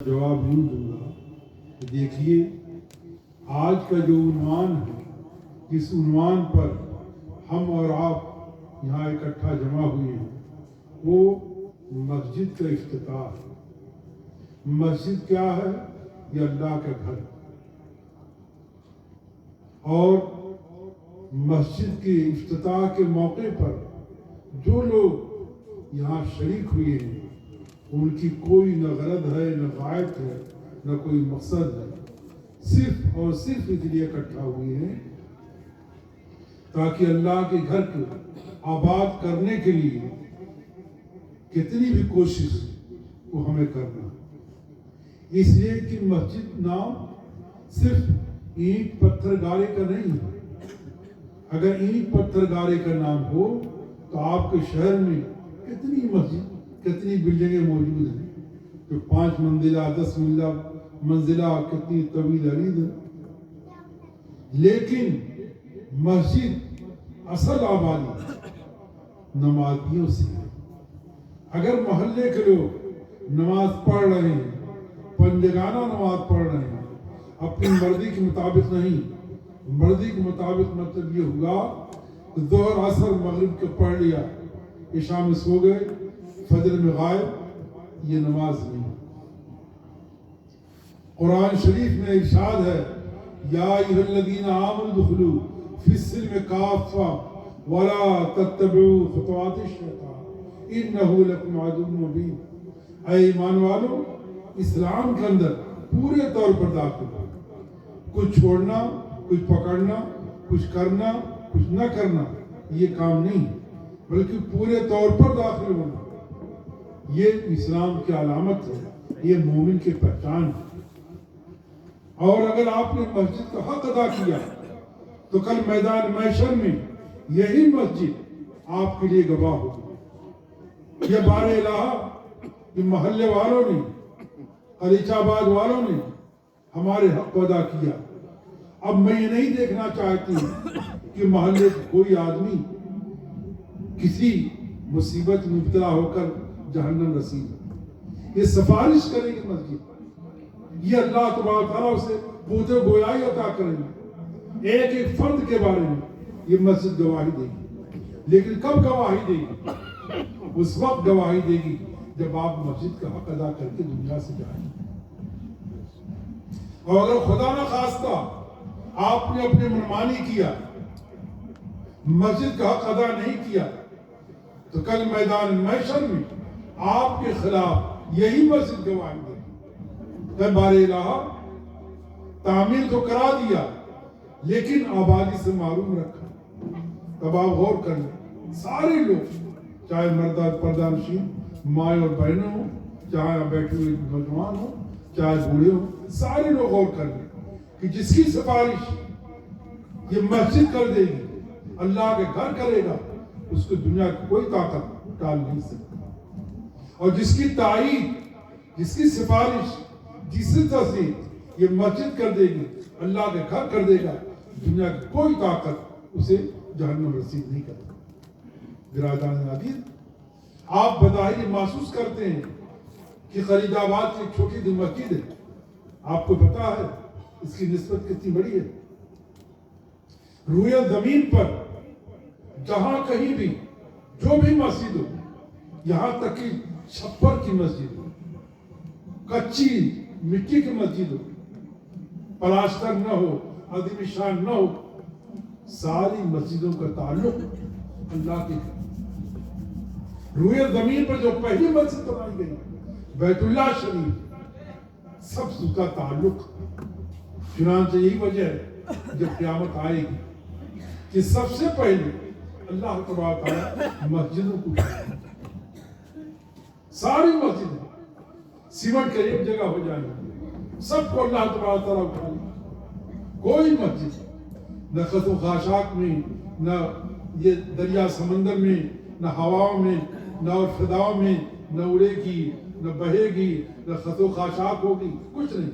جواب یوں دوں گا کہ دیکھیے آج کا جو عنوان ہے، جس عنوان پر ہم اور آپ یہاں اکٹھا جمع ہوئے ہیں، وہ مسجد کا افتتاح ہے۔ مسجد کیا ہے؟ یہ اللہ کا گھر، اور مسجد کے افتتاح کے موقع پر جو لوگ یہاں شریک ہوئے ہیں، ان کی کوئی نہ غرض ہے، نہ غائب ہے، نہ کوئی مقصد ہے، صرف اور صرف اس لیے اکٹھا ہوئے ہیں تاکہ اللہ کے گھر کو آباد کرنے کے لیے کتنی بھی کوشش وہ ہمیں کرنا ہے۔ اس لیے کہ مسجد نام صرف اینٹ پتھر گارے کا نہیں ہے۔ اگر اینٹ پتھر گارے کا نام ہو تو آپ کے شہر میں کتنی مسجد، کتنی بلڈنگیں موجود ہیں جو 5 منزلہ 10 منزلہ کتنی طویل عریض ہے، لیکن مسجد اصل آبادی نمازیوں سے ہے۔ اگر محلے کے لوگ نماز پڑھ رہے ہیں، پنجگانہ نماز پڑھ رہے ہیں، اپنی مرضی کے مطابق نہیں، مرضی کے مطابق مطلب یہ ہوا کہ ظہر عصر مغرب کو پڑھ لیا، عشاء میں سو گئے، فجر میں غائب، یہ نماز نہیں۔ قرآن شریف میں ارشاد ہے، یا ایھا الذین آمنوا ادخلوا فی السلم کافہ ولا تتبعوا خطوات الشیطان انہ لکم عدو مبین۔ اے ایمان والو، اسلام کے اندر پورے طور پر داخل ہو، کچھ چھوڑنا، کچھ پکڑنا، کچھ کرنا، کچھ نہ کرنا، یہ کام نہیں، بلکہ پورے طور پر داخل ہونا، یہ اسلام کی علامت ہے، یہ مومن کی پہچان ہے۔ اور اگر آپ نے مسجد کا حق ادا کیا تو کل میدان محشر میں یہی مسجد آپ کے لیے گواہ ہوگی۔ یہ بار الہ، یہ محلے والوں نے، قریچ آباد والوں نے ہمارے حق کو ادا کیا۔ اب میں یہ نہیں دیکھنا چاہتی کہ محلے کا کوئی آدمی کسی مصیبت میں مبتلا ہو کر جہنم رسید۔ یہ سفارش کرے گی مسجد، یہ اللہ تبارک تعالیٰ اسے قوت گویائی عطا کریں گے۔ ایک ایک فرد کے بارے میں یہ مسجد گواہی دے گی، لیکن کب گواہی دے گی؟ اس وقت گواہی دے گی جب آپ مسجد کا حق ادا کر کے دنیا سے جائیں گے۔ اور اگر خدا نہ خواستہ آپ نے اپنی منمانی کیا، مسجد کا حق ادا نہیں کیا، تو کل میدان محشر میں آپ کے خلاف یہی مسجد گواہی دے گی کہ بار الہ تعمیر تو کرا دیا لیکن آبادی سے معروم رکھا۔ تب آپ غور کر لیں، سارے لوگ، چاہے مردہ پردہ نشین مائیں اور بہنیں ہوں، چاہے بیٹھے ہوئے نوجوان ہوں، چاہے بوڑھے ہوں، سارے لوگ غور کر لیں کہ جس کی سفارش یہ مسجد کر دے گی، اللہ کے گھر کرے گا، اس کو دنیا کی کوئی طاقت ٹال نہیں سکتی۔ اور جس کی تائید، جس کی سفارش، جس کی تصدیق یہ مسجد کر دے گی، اللہ کے گھر کر دے گا، دنیا کی کوئی طاقت اسے جہنم رسید نہیں کرے گا۔ برادران عزیز، آپ بظاہر محسوس کرتے ہیں کہ خلیل آباد کی ایک چھوٹی سی مسجد ہے، آپ کو پتا ہے اس کی نسبت کتنی بڑی ہے؟ روئے زمین پر جہاں کہیں بھی جو بھی مسجد ہو، یہاں تک کہ چھپر کی مسجد ہو، کچی مٹی کی مسجد ہو، پلاسٹر نہ ہو، عظیم شان نہ ہو، ساری مسجدوں کا تعلق اللہ کے روئے زمین پر جو پہلی مسجد بنائی گئی بیت اللہ شریف، سب اس کا تعلق، چنانچہ یہی وجہ ہے جب قیامت آئے گی کہ سب سے پہلے اللہ تبارک تعالیٰ مسجدوں کو ساری مسجدیں سیمنٹ کے ایک جگہ ہو جائیں گی، سب کو اللہ تبارک تعالیٰ اٹھا لے گا۔ کوئی مسجد نہ خط و خاشاک میں، نہ یہ دریا سمندر میں، نہ ہواؤں میں، نہ اور فضاؤں میں، نہ اڑے گی، نہ بہے گی، نہ خط و خاشاک ہوگی، کچھ نہیں۔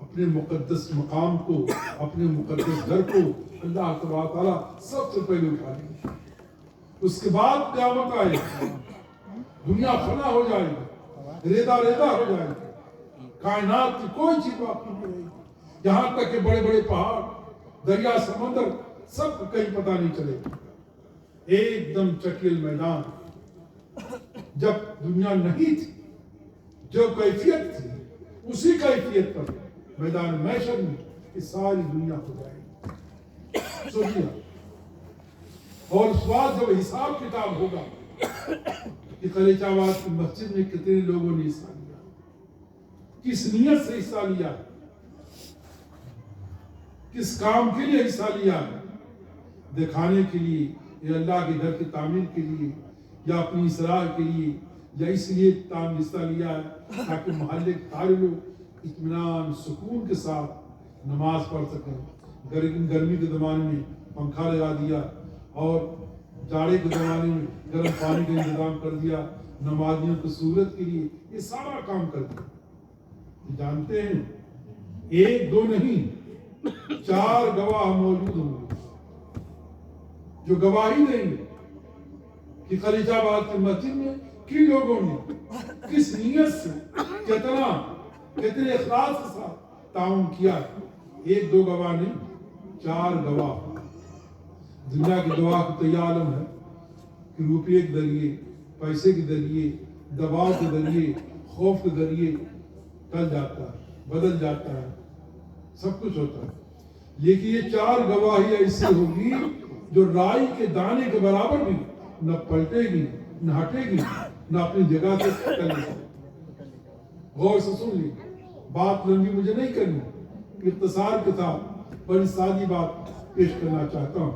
اپنے مقدس مقام کو، اپنے مقدس گھر کو اللہ تبارک تعالیٰ سب سے پہلے اٹھا لے گا۔ اس کے بعد قیامت آئے گی، دنیا فنا ہو جائے گی، ریدہ ریدہ ہو جائے گی، کائنات کی کوئی چیز باقی نہیں رہی، یہاں تک کہ بڑے بڑے پہاڑ، دریا، سمندر، سب کو کہیں پتہ نہیں چلے گا۔ ایک دم چکیل میدان، جب دنیا نہیں تھی، جو کیفیت تھی اسی کیفیت پر میدان محشر میں یہ ساری دنیا ہو جائے گی۔ سوچیے، اور اس بعد جب حساب کتاب ہوگا کہ قلیچہ آباد کی مسجد میں کتنے لوگوں نے حصہ لیا، کس نیت سے حصہ لیا، کس کام کے لیے حصہ لیا، دکھانے کے لیے یا اللہ کے گھر کی تعمیر کے لیے یا اپنی اصلاح کے لیے یا اس لیے حصہ لیا ہے تاکہ محلے کے سارے لوگ اطمینان سکون کے ساتھ نماز پڑھ سکیں۔ گرمی کے زمانے میں پنکھا لگا دیا اور جاڑے کے زمانے میں گرم پانی کا انتظام کر دیا، نمازیوں کی سہولت کے لیے یہ سارا کام کر دیا۔ جانتے ہیں ایک دو نہیں 4 گواہ موجود ہوں گے جو گواہی دیں گے کہ خلیج آباد کی مسجد میں کن لوگوں نے کس نیت سے کتنے اخلاص کے ساتھ تعاون کیا۔ ایک دو گواہ نہیں، 4 گواہ۔ دنیا کی گواہ کو تو یہ عالم ہے کہ روپے کے ذریعے، پیسے کے ذریعے، دباؤ کے ذریعے، خوف کے ذریعے ٹل جاتا ہے، بدل جاتا ہے، سب کچھ ہوتا ہے۔ لیکن یہ 4 گواہی ایسی ہوگی جو رائی کے دانے کے برابر بھی نہ پلٹے گی، نہ ہٹے گی، نہ اپنی جگہ سے چلے گی۔ غور سے سن لی، بات لمبی مجھے نہیں کرنی، اختصار کے ساتھ بڑی سادی بات پیش کرنا چاہتا ہوں۔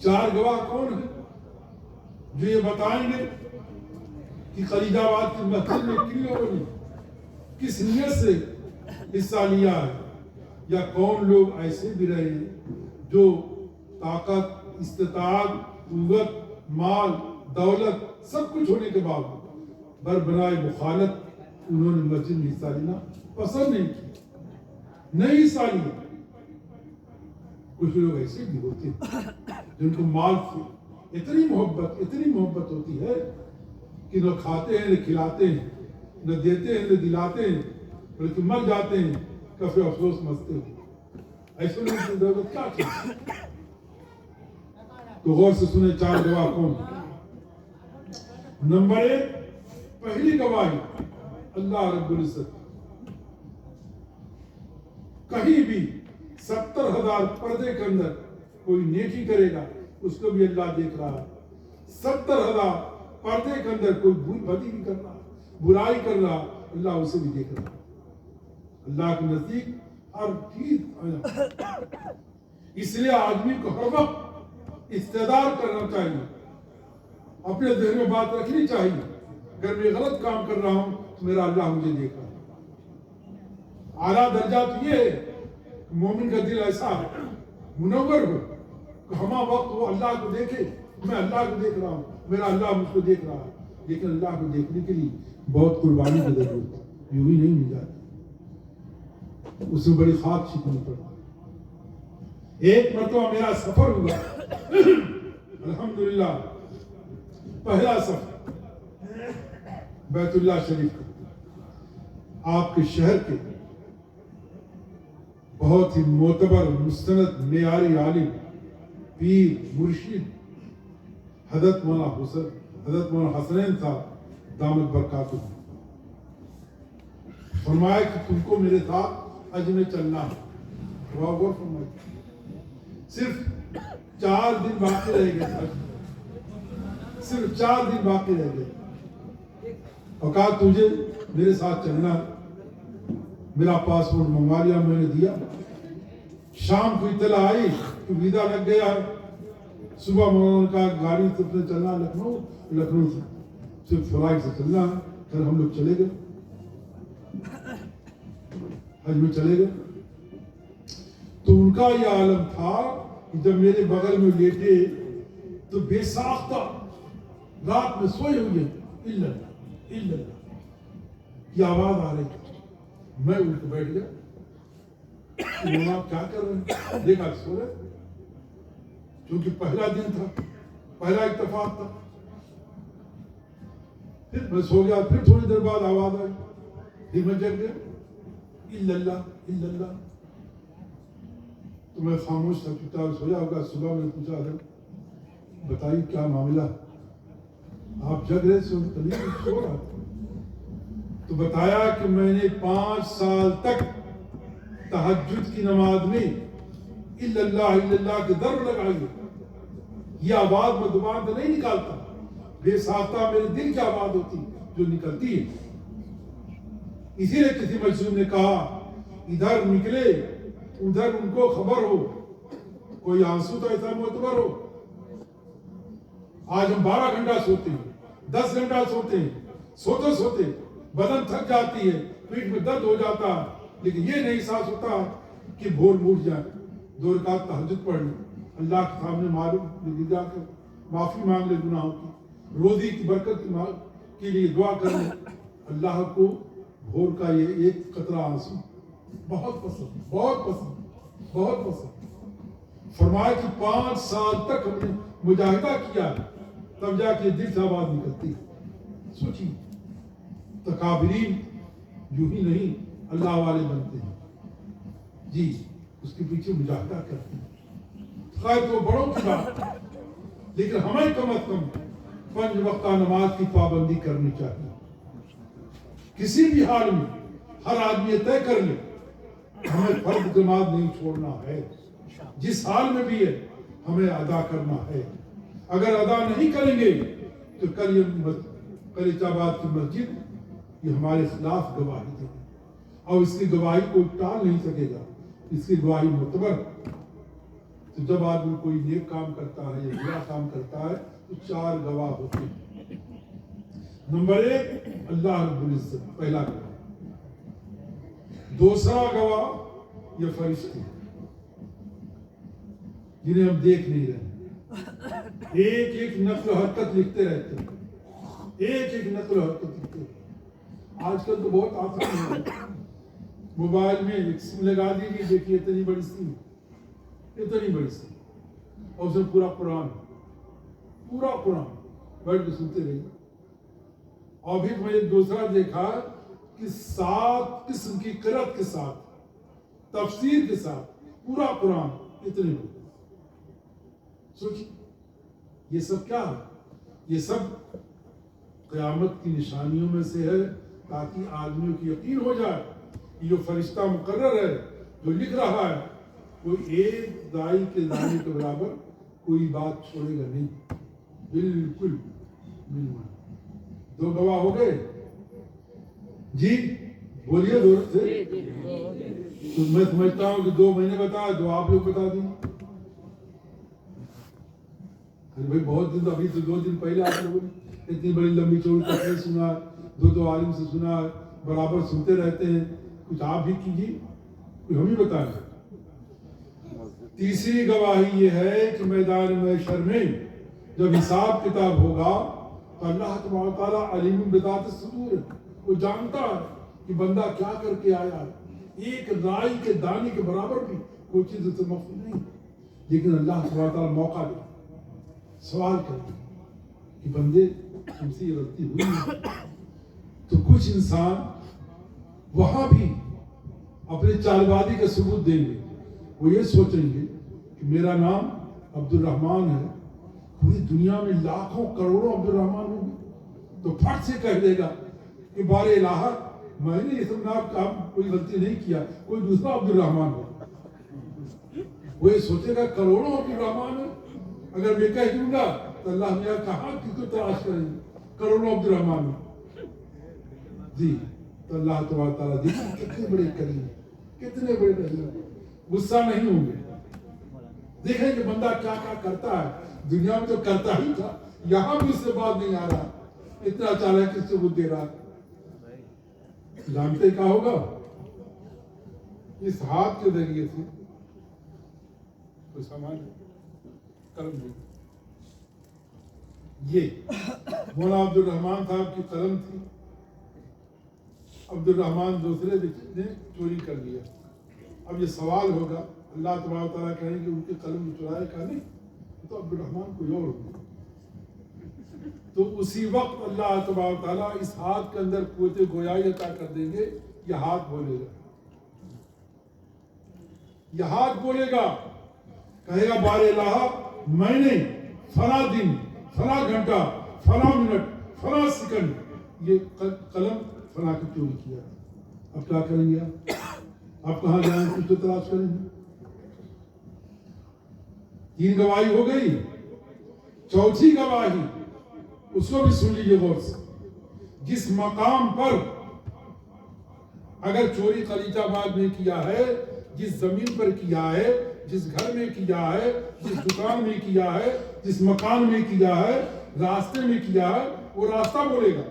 4 گواہ کون ہیں جو یہ بتائیں گے کہ خلیج آباد کی مسجد میں کن لوگوں نے کس نیت سے حصہ لیا ہے، یا کون لوگ ایسے بھی رہے ہیں جو طاقت، استطاعت، قوت، مال، دولت سب کچھ ہونے کے باوجود بربنائے مخالفت انہوں نے مسجد میں حصہ لینا پسند نہیں کی، نہیں حصہ لیا۔ کچھ لوگ ایسے بھی ہوتے ہیں جن کو مال سے اتنی محبت ہوتی ہے کہ نہ کھاتے ہیں، نہ کھلاتے ہیں، نہ دیتے ہیں، نہ دلاتے ہیں، بلکہ مر جاتے ہیں کفے افسوس مچتے ہیں۔ ایسے لوگوں کی ضرورت کیا تھی؟ تو غور سے سنیں 4 گواہ کون؟ نمبر 1، پہلی گواہی اللہ رب العزت۔ کہیں بھی 70,000 پردے کے اندر کوئی نیکی کرے گا اس کو بھی اللہ دیکھ رہا ہے۔ 70,000 پردے کے اندر کوئی بدی بھی کر رہا، برائی کر رہا، اللہ اسے بھی دیکھ رہا۔ اللہ کے نزدیک ہر چیز آیا۔ اس لیے آدمی کو ہر وقت استعداد کرنا چاہیے، اپنے ذہن میں بات رکھنی چاہیے، اگر میں غلط کام کر رہا ہوں تو میرا اللہ مجھے دیکھ رہا ہے۔ اعلیٰ درجہ تو یہ ہے مومن کا دل ایسا ہے، منور ہو کہ ہمہ وقت وہ اللہ کو دیکھے، میں اللہ کو دیکھ رہا ہوں، میرا اللہ مجھ کو دیکھ رہا ہے۔ لیکن اللہ کو دیکھنے کے لیے بہت قربانی کی ضرورت ہے، یوں ہی نہیں مل جاتی، اس میں بڑی خاک چھینکنی پڑتی۔ ایک مرتبہ میرا سفر ہوا، الحمدللہ پہلا سفر بیت اللہ شریف کا، آپ کے شہر کے بہت ہی معتبر، مستند، معیاری عالم، پیر، مرشد حضرت مولانا حسنین صاحب دامت برکاتہ فرمایا کہ تم کو میرے ساتھ حج میں چلنا ہے۔ غور فرمائے، صرف 4 دن باقی رہ گئے حج میں، صرف 4 دن باقی رہ گئے، اور کہا تجھے میرے ساتھ چلنا ہے۔ میرا پاسپورٹ منگوا لیا، میں نے دیا۔ شام کو اطلاع آئی کہ ویزا لگ گیا ہے۔ صبح مولانا نے کہا گاڑی سے چلنا لکھنؤ سے، صرف فلائٹ سے چلنا ہے۔ پھر ہم لوگ چلے گئے، حج میں چلے گئے۔ تو ان کا یہ عالم تھا کہ جب میرے بغل میں لیٹے تو بے ساختہ رات میں سوئے ہوئے اللہ کی آواز آ رہی تھی۔ میں اٹھ کے بیٹھ گیا، مولانا کیا کر رہے ہیں؟ دیکھا سو رہے، کیونکہ پہلا دن تھا، پہلا اتفاق تھا۔ پھر میں سو گیا۔ پھر تھوڑی دیر بعد آواز آئی، ہمت جگ گیا الا اللہ الا اللہ. تو میں خاموش تھا، چپتا سویا ہوگا. صبح میں پوچھا حضرت بتائیے کیا معاملہ، آپ جگ رہے سو سو رہا تھا. تو بتایا کہ میں نے 5 سال تک تہجد کی نماز میں الا اللہ کے در لگائی. یہ آواز میں زبان سے نہیں نکالتا، بے ساختہ میرے دل کی آواز ہوتی جو نکلتی ہے. اسی لیے کسی مجذوب نے کہا ادھر نکلے ادھر ان کو خبر ہو، کوئی آنسو تو ایسا معتبر ہو. آج ہم 12 گھنٹہ سوتے ہیں، 10 گھنٹہ سوتے ہیں، سوتے سوتے بدن تھک جاتی ہے، پیٹ میں درد ہو جاتا ہے، لیکن یہ نہیں احساس ہوتا کہ بھور موٹ جائے. 2 رکعت تہجد پڑھ لیں، اللہ کے سامنے معلوم جا کر معافی مانگ لے گناہوں کی، روزی کی برکت کے لیے دعا کر لیں. اللہ کو بھور کا یہ ایک قطرہ آنسو بہت پسند، بہت پسند، بہت پسند. فرمایا کہ 5 سال تک ہم نے مجاہدہ کیا تب جا کے دل سے آواز نکلتی. سوچیے تکابرین یوں ہی نہیں اللہ والے بنتے ہیں جی، اس کے پیچھے مجاہدہ کرتے ہیں. خیر تو بڑوں کی بات، لیکن ہمیں کم از کم 5 وقتہ نماز کی پابندی کرنی چاہیے. کسی بھی حال میں ہر آدمی طے کر لے ہمیں فرض نماز نہیں چھوڑنا ہے، جس حال میں بھی ہے ہمیں ادا کرنا ہے. اگر ادا نہیں کریں گے تو کل یہ قریچ آباد کی مسجد یہ ہمارے خلاف گواہی دے گی، اور اس کی گواہی کو ٹال نہیں سکے گا، اس کی گواہی معتبر. تو جب آدمی کوئی نیک کام کرتا ہے یا برا کام کرتا ہے تو 4 گواہ ہوتے ہیں. نمبر 1 اللہ رب العزت، پہلا گواہ. دوسرا گواہ یہ فرشتے جنہیں ہم دیکھ نہیں رہے، ایک ایک نقل و حرکت لکھتے رہتے ہیں، ایک ایک نقل و حرکت لکھتے ہیں. آج کل تو بہت آسان ہے، موبائل میں ایک سم لگا دیجیے، دیکھیے اتنی بڑی سم، اتنی بڑی سم، اور اس میں پورا قرآن بیٹھ کے سنتے رہیے. اور پھر میں ایک دوسرا دیکھا کہ 7 قسم کی قرأت کے ساتھ، تفسیر کے ساتھ پورا قرآن اتنے بڑے. سوچیے یہ سب کیا ہے؟ یہ سب قیامت کی نشانیوں میں سے ہے، تاکہ آدمیوں کی یقین ہو جائے کہ جو فرشتہ مقرر ہے جو لکھ رہا ہے وہ ایک دائی کے دانے کے برابر کوئی بات چھوڑے گا نہیں. بالکل. 2 گواہ ہو گئے جی، بولیے دور سے. تو میں سمجھتا ہوں کہ 2 مہینے بتایا، 2 آپ لوگ بتا دیں. بھائی بہت دن، ابھی تو 2 دن پہلے آپ لوگوں نے اتنی بڑی لمبی چوڑی تقریر سنا، 2 عالم سے سنا، برابر سنتے رہتے ہیں. کچھ آپ بھی کیجیے، کچھ ہم ہی بتائیں. تیسری گواہی یہ ہے کہ میدان محشر میں جب حساب کتاب ہوگا تو اللہ تبارک و تعالیٰ علیم بذات الصدور ہے، وہ جانتا ہے کہ بندہ کیا کر کے آیا. ایک رائی کے دانے کے برابر بھی کوئی چیز اسے مخفی نہیں، لیکن اللہ تبارک و تعالیٰ موقع دے، سوال کرتے کہ بندے تم سے یہ غلطی ہوئی ہے. تو کچھ انسان وہاں بھی اپنے چالبازی کا ثبوت دیں گے. وہ یہ سوچیں گے کہ میرا نام عبد الرحمن ہے، پوری دنیا میں لاکھوں کروڑوں عبد الرحمن ہوں گے، تو پھٹ سے کہہ دے گا کہ بار الہ میں نے اس نام کوئی غلطی نہیں کیا، کوئی دوسرا عبد الرحمن ہو. وہ یہ سوچے گا کروڑوں عبد الرحمن ہے، اگر میں کہہ دوں گا تو اللہ میاں کہاں کس کو تلاش کریں گے، کروڑوں عبد الرحمن جی. تو اللہ تبارک تعالیٰ دیکھیں کتنے بڑے کریم، کتنے بڑے رحیم، غصہ نہیں ہوں گے. دیکھیں کہ بندہ کیا کیا کرتا ہے، دنیا میں تو کرتا ہی تھا، یہاں بھی اس سے بات نہیں آ رہا، اتنا چالاک کس سے وہ دے رہا. جانتے کیا ہوگا؟ اس ہاتھ کے ذریعے سے کوئی سامان قلم دے، یہ مولانا عبد الرحمن صاحب کی قلم تھی. عبد الرحمن دوسرے نے چوری کر لیا. اب یہ سوال ہوگا، اللہ تبارک تعالیٰ کہیں کہ ان کی قلم چرائے کا نہیں، تو عبد الرحمن کوئی اور ہوگا. تو اسی وقت اللہ تبارک و تعالیٰ اس ہاتھ کے اندر قوت گویائی عطا کر دیں گے. یہ ہاتھ بولے گا, یہ ہاتھ بولے گا, کہے گا بار الہ میں نے فلاں دن فلاں گھنٹہ فلاں منٹ فلاں سیکنڈ یہ قلم فلاں کی چوری کیا. اب کیا کریں گے آپ کہاں جائیں, کچھ تو تلاش کریں گے. 3 گواہی ہو گئی, چوتھی گواہی اس کو بھی سن لیجیے غور سے. جس مقام پر اگر چوری خلیج آباد میں کیا ہے, جس زمین پر کیا ہے, جس گھر میں کیا ہے, جس دکان میں کیا ہے, جس مکان میں کیا ہے, راستے میں کیا ہے, وہ راستہ بولے گا.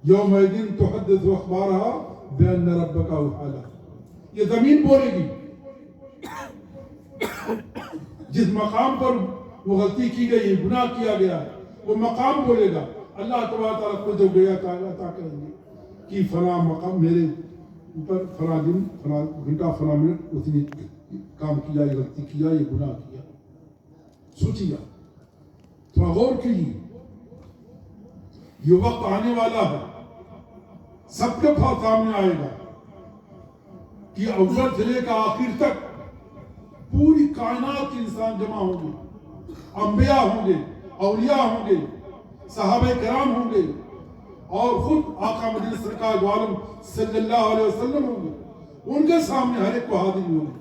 یومئذ تحدث اخبارها بان ربک اوحی لها, یہ زمین بولے گی. جس مقام پر وہ غلطی کی گئی, گناہ کیا گیا ہے, وہ مقام بولے گا. اللہ تبارک تعالیٰ کو جو گیا عطا کریں گے کہ فلاں مقام میرے اوپر فلاں دن فلاں گھنٹہ فلاں منٹ اس نے کام کیا, یہ غلطی کیا, یہ گناہ کیا. سوچیے, تھوڑا غور کیجیے. یہ وقت آنے والا ہے, سب کے پاس سامنے آئے گا کہ اول سے لے کر آخر تک پوری کائنات کے انسان جمع ہوں گے. انبیاء ہوں گے, اولیاء ہوں گے, صحابہ کرام ہوں گے, اور خود آقا مدینہ سرکار دو عالم صلی اللہ علیہ وسلم ہوں گے. ان کے سامنے ہر ایک کو حاضر ہوگا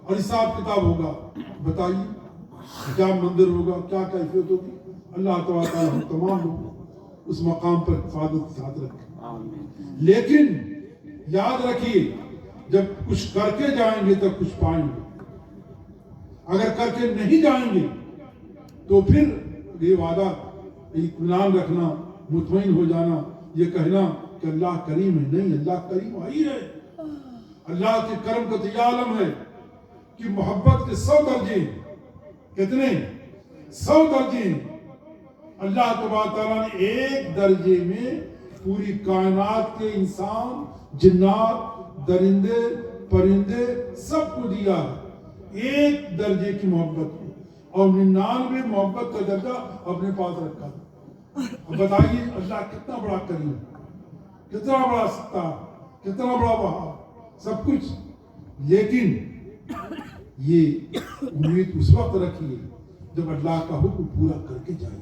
اور حساب کتاب ہوگا. بتائیے کیا منظر ہوگا, کیا کیفیت ہوگی. اللہ تعالیٰ ہم تمام لوگ اس مقام پر حفاظت کے ساتھ رکھیں. لیکن یاد رکھیے, جب کچھ کر کے جائیں گے تب کچھ پائیں گے. اگر کر کے نہیں جائیں گے تو پھر یہ وعدہ, اطمینان رکھنا, مطمئن ہو جانا, یہ کہنا کہ اللہ کریم ہے. نہیں, اللہ کریم وہی ہے. اللہ کے کرم کا تو یہ عالم ہے کہ محبت کے 100 درجے. کتنے؟ 100 درجے. اللہ تبارک تعالیٰ نے ایک درجے میں پوری کائنات کے انسان, جنات, درندے, پرندے سب کو دیا ہے. ایک درجے کی محبت کو, اور 99 محبت کا درجہ اپنے پاس رکھا. اب بتائیے اللہ کتنا بڑا کریم, کتنا بڑا ستار, کتنا بڑا وہاب, سب کچھ. لیکن یہ امید اس وقت رکھیے جب اللہ کا حکم پورا کر کے جائے.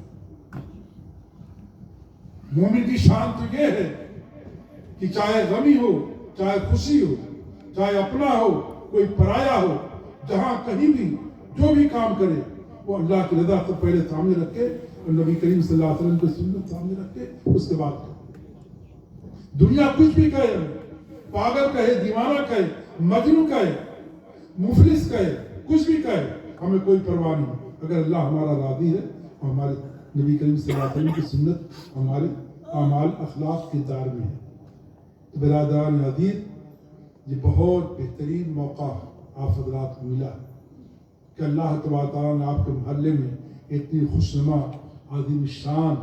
مومن کی شان تو یہ ہے کہ چاہے غمی ہو, چاہے خوشی ہو, چاہے اپنا ہو, کوئی پرایا ہو, جہاں کہیں بھی جو بھی کام کرے وہ اللہ کی رضا کو پہلے سامنے رکھے اور نبی کریم صلی اللہ علیہ وسلم کی سنت سامنے رکھے, اس کے بعد کرے. دنیا کچھ بھی کہے, پاگل کہے, دیوانہ کہے, مجنون کہے, مفلس کہے, کچھ بھی کہے, ہمیں کوئی پرواہ نہیں. اگر اللہ ہمارا راضی ہے اور ہمارے نبی کریم صلی اللہ علیہ وسلم کی سنت ہمارے اعمال اخلاق کے دار میں ہے. برادران عزیز, یہ بہت بہترین موقع آپ حضرات کو ملا کہ اللہ تبارک تعالیٰ نے آپ کے محلے میں اتنی خوشنما, عظیم شان,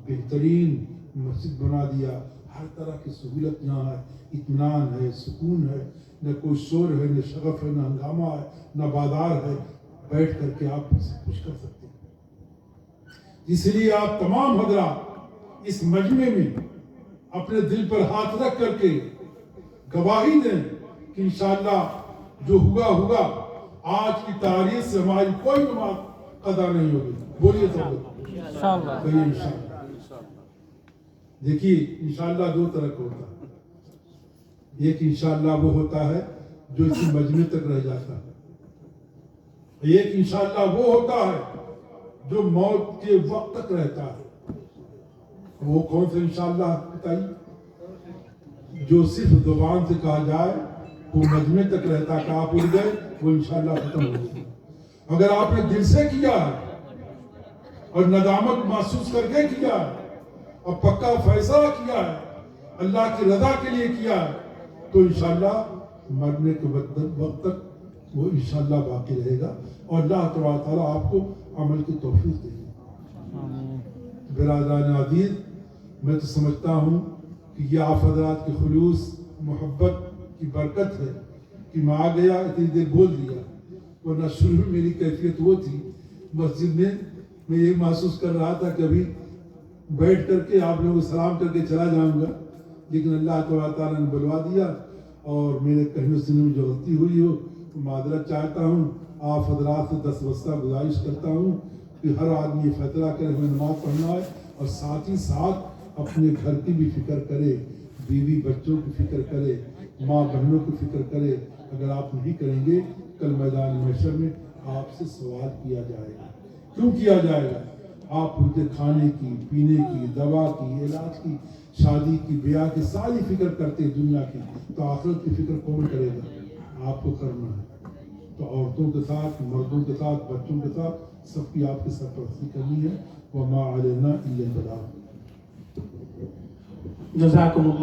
بہترین مسجد بنا دیا. ہر طرح کی سہولت یہاں ہے, اطمینان ہے, سکون ہے, نہ کوئی شور ہے, نہ شغف ہے, نہ ہنگامہ ہے, نہ بازار ہے. بیٹھ کر کے آپ سب کچھ کر سکتے ہیں. اس لیے آپ تمام حضرات اس مجمع میں اپنے دل پر ہاتھ رکھ کر کے گواہی دیں کہ انشاءاللہ جو ہوا ہوگا. آج کی تاریخ سے ہماری کوئی نماز قضا نہیں ہوگی. بولیے تو انشاءاللہ. دیکھیے انشاءاللہ 2 طرح کا ہوتا ہے. ایک انشاءاللہ وہ ہوتا ہے جو اسی مجمع تک رہ جاتا ہے. ایک انشاءاللہ وہ ہوتا ہے جو موت کے وقت تک رہتا ہے. وہ کون سا انشاءاللہ بتائیے؟ جو صرف زبان سے کہا جائے وہ مجمع تک رہتا کہ آپ اڑ گئے, وہ انشاءاللہ ختم ہو گئی. اگر آپ نے دل سے کیا ہے اور ندامت محسوس کر کے کیا ہے اور پکا فیصلہ کیا ہے, اللہ کی رضا کے لیے کیا ہے, تو انشاءاللہ مرنے کے وقت تک وہ انشاءاللہ باقی رہے گا اور اللہ تعالیٰ آپ کو عمل کی توفیق دے گا. برادران عزیز, میں تو سمجھتا ہوں کہ یہ آپ حضرات کی خلوص محبت کی برکت ہے کہ میں آ گیا, اتنی دیر بول دیا, ورنہ شروع میں میری کیفیت وہ تھی مسجد میں میں یہ محسوس کر رہا تھا کبھی بیٹھ کر کے آپ لوگوں کو سلام کر کے چلا جاؤں گا، لیکن اللہ تعالیٰ نے بلوا دیا، اور میرے کہیں سے جو غلطی ہوئی ہو تو معذرت چاہتا ہوں۔ آپ حضرات سے دستبستہ گزارش کرتا ہوں کہ ہر آدمی فیصلہ کرے ہمیں نماز پڑھنا ہے، اور ساتھ ہی ساتھ اپنے گھر کی بھی فکر کرے، بیوی بچوں کی فکر کرے، ماں بہنوں کی فکر کرے۔ اگر آپ نہیں کریں گے کل میدان محشر میں آپ سے سوال کیا جائے گا۔ کیوں کیا جائے گا؟ آپ ان کے کھانے کی، پینے کی، دوا کی، علاج کی، شادی کی، بیاہ کی ساری فکر کرتے دنیا کی، تو آخرت کی فکر کون کرے گا؟ آپ کو کرنا ہے۔ تو عورتوں کے ساتھ، مردوں کے ساتھ، بچوں کے ساتھ سب کی آپ کی سرپرستی کرنی ہے۔ وما علینا الا البلاغ۔ جزاکم اللہ۔